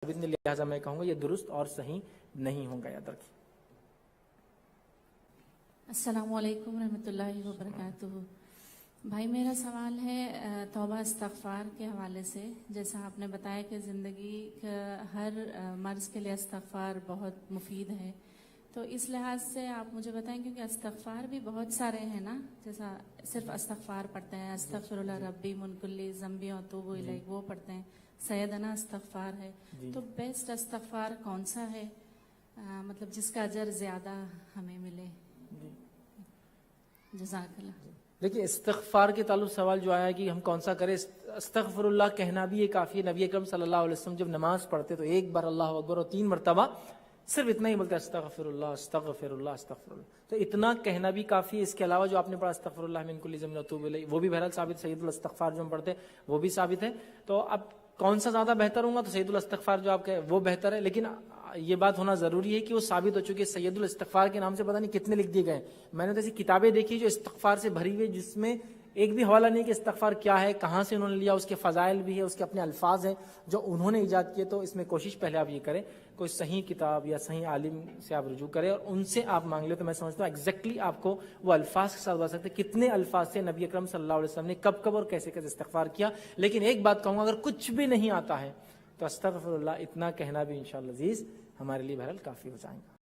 لہٰذا میں کہوں گا یہ درست اور صحیح نہیں ہوگا. یاد رکھیے. السلام علیکم ورحمۃ اللہ وبرکاتہ. بھائی میرا سوال ہے توبہ استغفار کے حوالے سے. جیسا آپ نے بتایا کہ زندگی کا ہر مرض کے لیے استغفار بہت مفید ہے، تو اس لحاظ سے آپ مجھے بتائیں، کیونکہ استغفار بھی بہت سارے ہیں نا، جیسا صرف استغفار پڑھتے ہیں، استغفر اللہ ربی من کل ذنب واتوب الیہ وہ پڑھتے ہیں، سیدنا استغفار ہے. تو بیسٹ استغفار کون سا ہے، مطلب جس کا اجر زیادہ ہمیں ملے؟ جزاک اللہ. دیکھیے استغفار کے تعلق سوال جو آیا ہے کہ ہم کون سا کریں، استغفر اللہ کہنا بھی یہ کافی ہے. نبی اکرم صلی اللہ علیہ وسلم جب نماز پڑھتے تو ایک بار اللہ اکبر اور 3 مرتبہ صرف اتنا ہی بولتے استغفر اللہ استغفر اللہ استغفر اللہ. تو اتنا کہنا بھی کافی ہے. اس کے علاوہ جو آپ نے پڑھا استغفر اللہ من کل ذنب واتوب الیہ وہ بھی بہرحال ثابت. سید الاستغفار جو ہم پڑھتے ہیں وہ بھی ثابت ہے. تو اب کون سا زیادہ بہتر ہوگا، تو سید الاستغفار جو آپ کہے وہ بہتر ہے. لیکن یہ بات ہونا ضروری ہے کہ وہ ثابت ہو چکی ہے. سید الاستغفار کے نام سے پتہ نہیں کتنے لکھ دیے گئے. میں نے تو ایسی کتابیں دیکھی جو استغفار سے بھری ہوئی، جس میں ایک بھی حوالہ نہیں کہ استغفار کیا ہے، کہاں سے انہوں نے لیا، اس کے فضائل بھی ہے، اس کے اپنے الفاظ ہیں جو انہوں نے ایجاد کیے. تو اس میں کوشش پہلے آپ یہ کریں کوئی صحیح کتاب یا صحیح عالم سے آپ رجوع کریں اور ان سے آپ مانگ لیں. تو میں سمجھتا ہوں ایگزیکٹلی آپ کو وہ الفاظ کے ساتھ بتا سکتے کتنے الفاظ سے نبی اکرم صلی اللہ علیہ وسلم نے کب کب اور کیسے کیسے استغفار کیا. لیکن ایک بات کہوں گا، اگر کچھ بھی نہیں آتا ہے تو استغفر اللہ اتنا کہنا بھی انشاءاللہ عزیز ہمارے لیے بہرحال کافی ہو جائے گا.